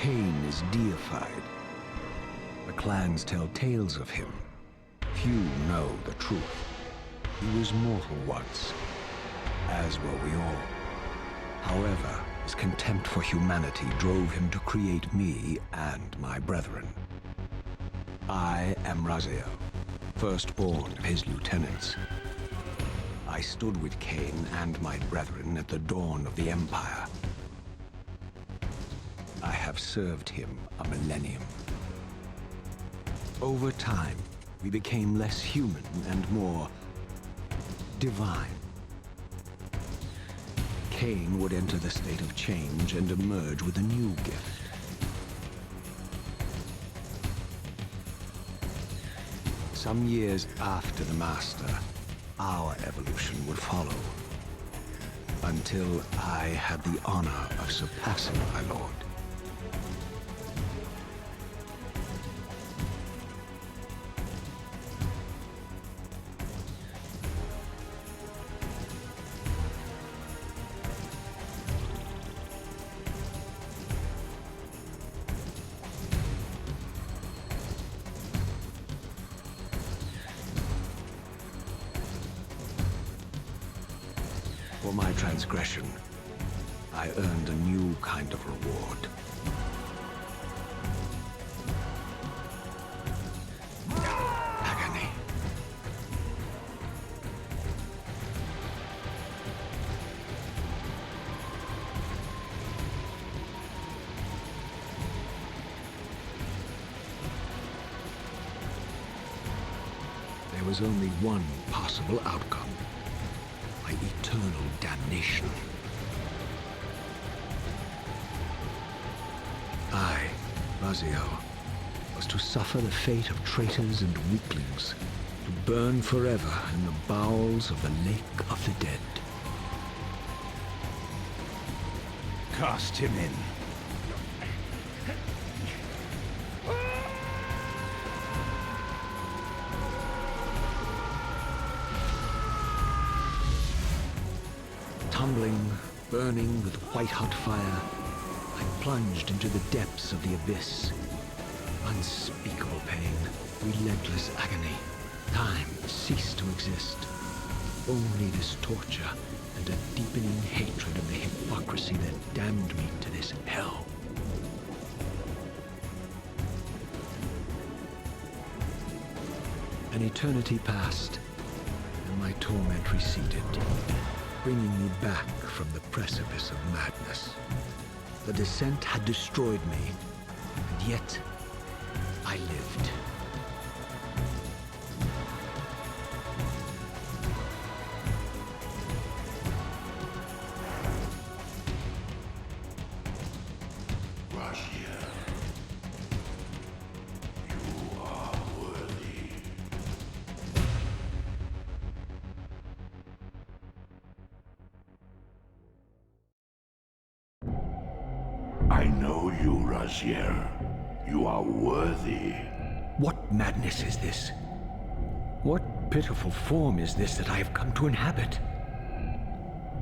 Kain is deified. The clans tell tales of him. Few know the truth. He was mortal once, as were we all. However, his contempt for humanity drove him to create me and my brethren. I am Raziel, firstborn of his lieutenants. I stood with Kain and my brethren at the dawn of the Empire. I have served him a millennium. Over time, we became less human and more divine. Kain would enter the state of change and emerge with a new gift. Some years after the Master, our evolution would follow. Until I had the honor of surpassing my lord. For my transgression, I earned a new kind of reward. Agony. There was only one possible outcome. Eternal damnation. I, Raziel, was to suffer the fate of traitors and weaklings, to burn forever in the bowels of the Lake of the Dead. Cast him in. Tumbling, burning with white-hot fire, I plunged into the depths of the abyss. Unspeakable pain, relentless agony. Time ceased to exist. Only this torture and a deepening hatred of the hypocrisy that damned me to this hell. An eternity passed, and my torment receded, bringing me back from the precipice of madness. The descent had destroyed me, and yet I lived. Raziel, you are worthy. I know you, Raziel. You are worthy. What madness is this? What pitiful form is this that I have come to inhabit?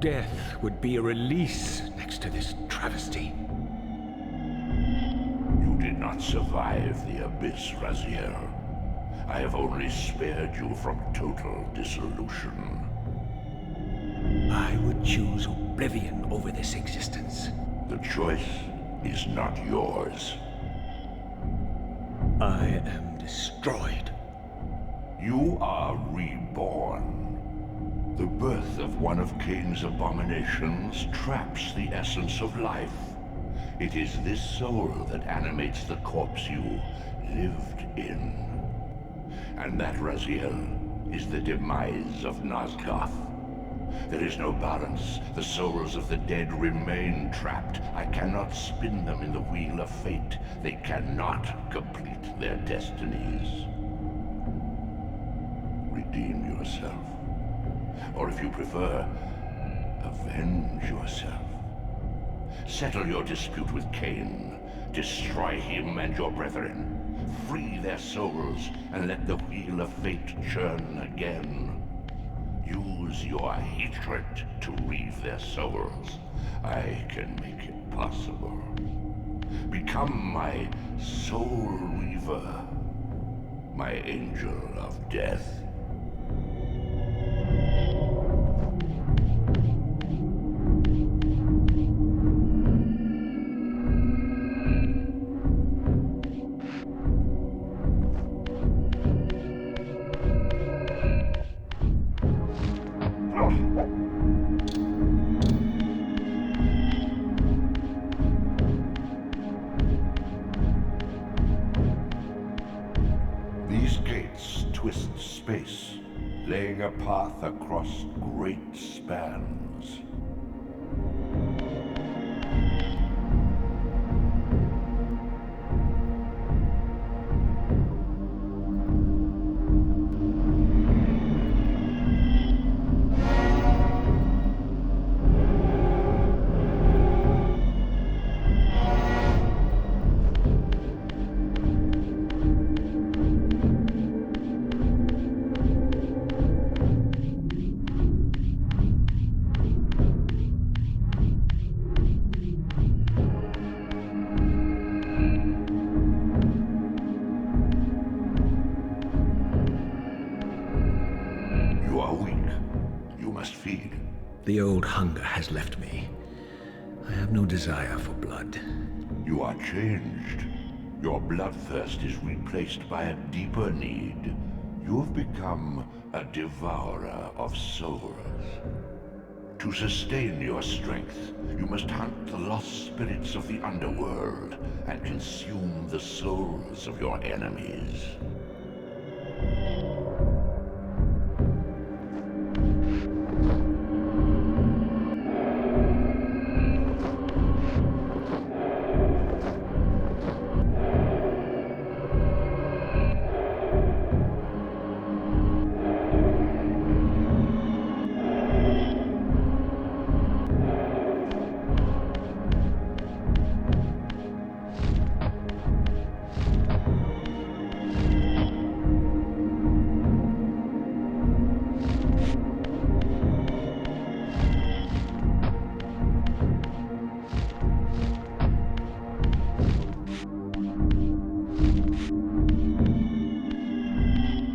Death would be a release next to this travesty. You did not survive the abyss, Raziel. I have only spared you from total dissolution. I would choose oblivion over this existence. The choice is not yours. I am destroyed. You are reborn. The birth of one of Kain's abominations traps the essence of life. It is this soul that animates the corpse you lived in. And that, Raziel, is the demise of Nosgoth. There is no balance. The souls of the dead remain trapped. I cannot spin them in the wheel of fate. They cannot complete their destinies. Redeem yourself. Or if you prefer, avenge yourself. Settle your dispute with Kain. Destroy him and your brethren. Free their souls and let the wheel of fate churn again. Use your hatred to reave their souls. I can make it possible. Become my soul Reaver, my angel of death. These gates twist space, laying a path across great spans. You are weak. You must feed. The old hunger has left me. I have no desire for blood. You are changed. Your bloodthirst is replaced by a deeper need. You have become a devourer of souls. To sustain your strength, you must hunt the lost spirits of the underworld and consume the souls of your enemies.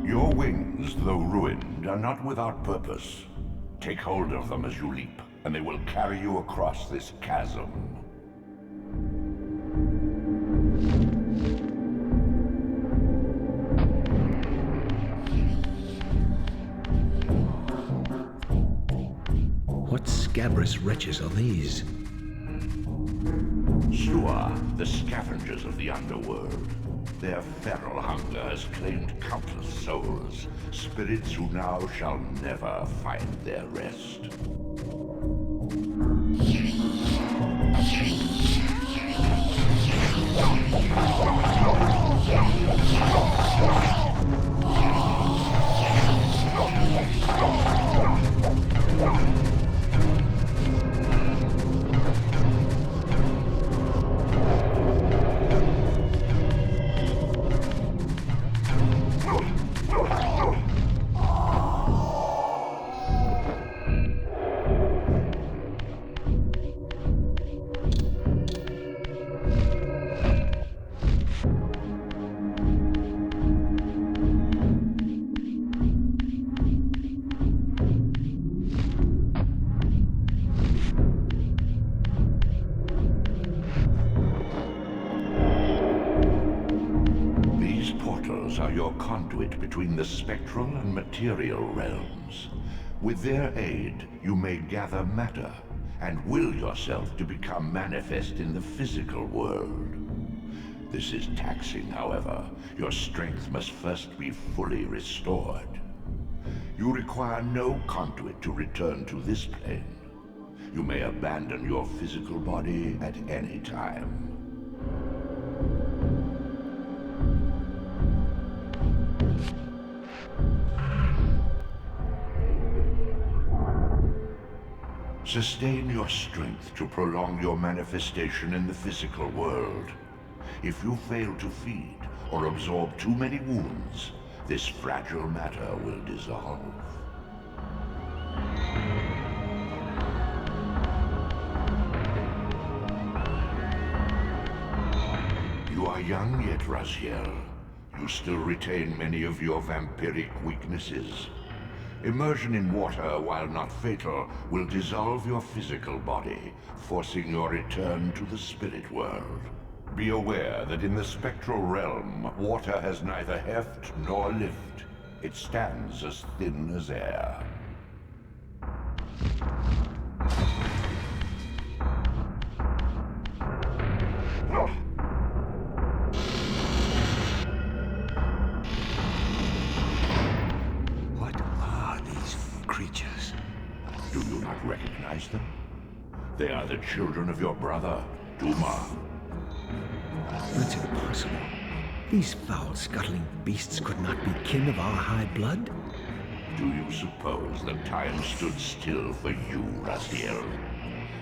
Your wings, though ruined, are not without purpose. Take hold of them as you leap, and they will carry you across this chasm. What scabrous wretches are these? Sure, the scavengers of the underworld. Their feral hunger has claimed countless souls, spirits who now shall never find their rest. Are your conduit between the Spectral and Material Realms. With their aid, you may gather matter and will yourself to become manifest in the physical world. This is taxing, however. Your strength must first be fully restored. You require no conduit to return to this plane. You may abandon your physical body at any time. Sustain your strength to prolong your manifestation in the physical world. If you fail to feed or absorb too many wounds, this fragile matter will dissolve. are young yet, Raziel. You still retain many of your vampiric weaknesses. Immersion in water, while not fatal, will dissolve your physical body, forcing your return to the spirit world. Be aware that in the spectral realm, water has neither heft nor lift. It stands as thin as air. What are these creatures? Do you not recognize them? They are the children of your brother, Duma. That's impossible. These foul, scuttling beasts could not be kin of our high blood? Do you suppose that time stood still for you, Raziel?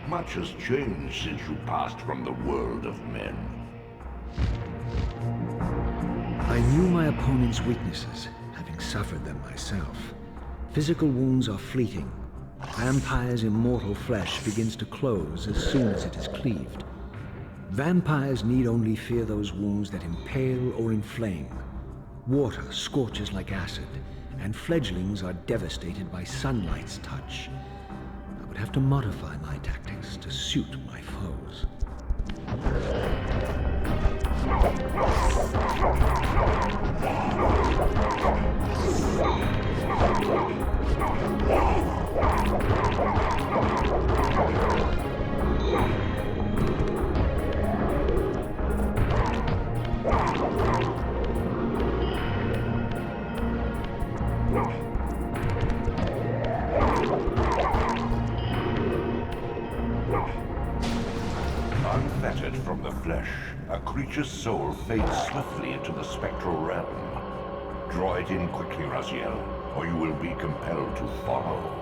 Much has changed since you passed from the world of men. I knew my opponent's weaknesses, having suffered them myself. Physical wounds are fleeting. Vampire's immortal flesh begins to close as soon as it is cleaved. Vampires need only fear those wounds that impale or inflame. Water scorches like acid, and fledglings are devastated by sunlight's touch. I would have to modify my tactics to suit my foes. Unfettered from the flesh, a creature's soul fades swiftly into the spectral realm. Draw it in quickly, Raziel, or you will be compelled to follow.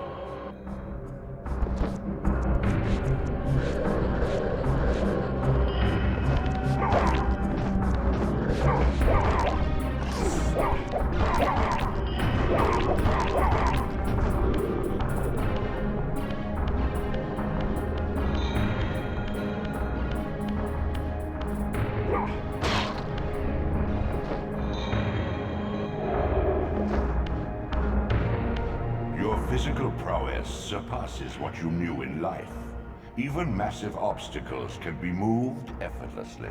Your physical prowess surpasses what you knew in life. Even massive obstacles can be moved effortlessly.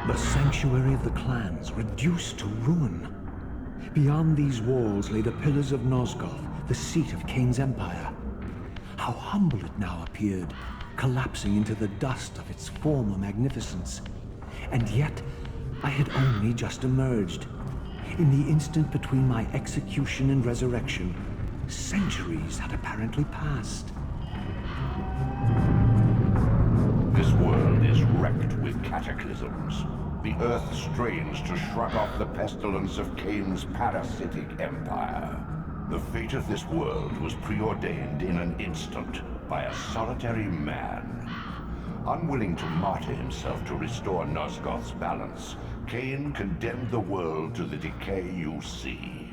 The sanctuary of the clans reduced to ruin. Beyond these walls lay the pillars of Nosgoth, the seat of Kain's empire. How humble it now appeared, collapsing into the dust of its former magnificence. And yet, I had only just emerged. In the instant between my execution and resurrection, centuries had apparently passed. This world is wrecked with cataclysms. The earth strains to shrug off the pestilence of Kain's parasitic empire. The fate of this world was preordained in an instant by a solitary man. Unwilling to martyr himself to restore Nosgoth's balance, Kain condemned the world to the decay you see.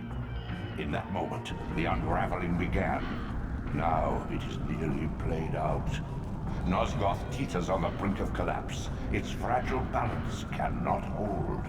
In that moment, the unraveling began. Now it is nearly played out. Nosgoth teeters on the brink of collapse. Its fragile balance cannot hold.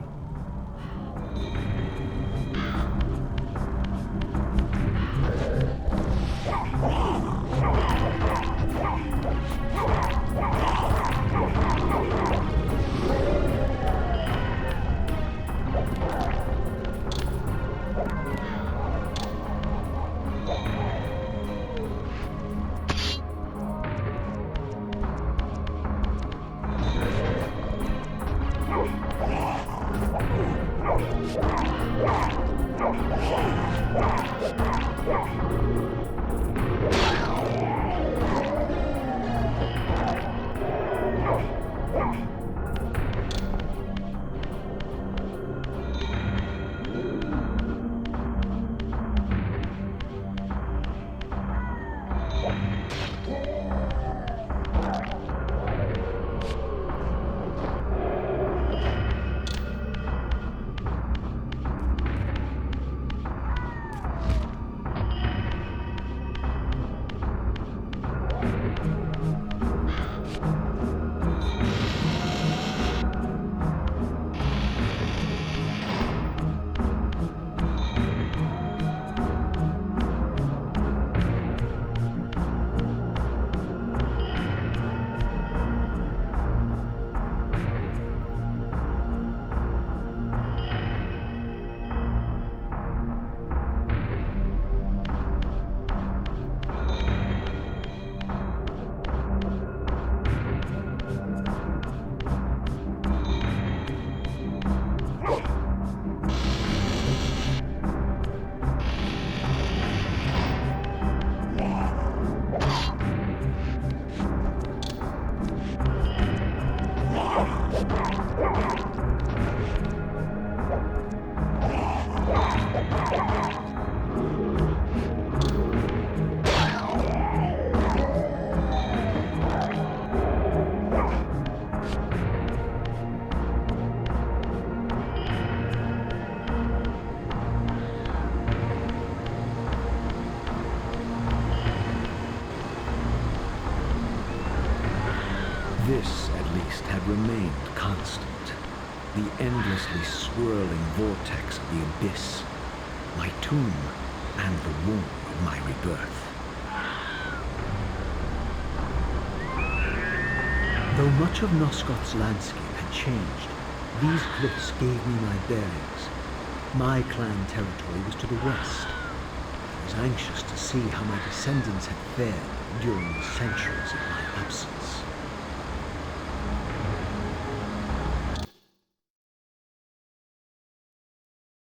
This, at least, had remained constant. The endlessly swirling vortex of the abyss, my tomb, and the womb of my rebirth. Though much of Nosgoth's landscape had changed, these cliffs gave me my bearings. My clan territory was to the west. I was anxious to see how my descendants had fared during the centuries of my absence.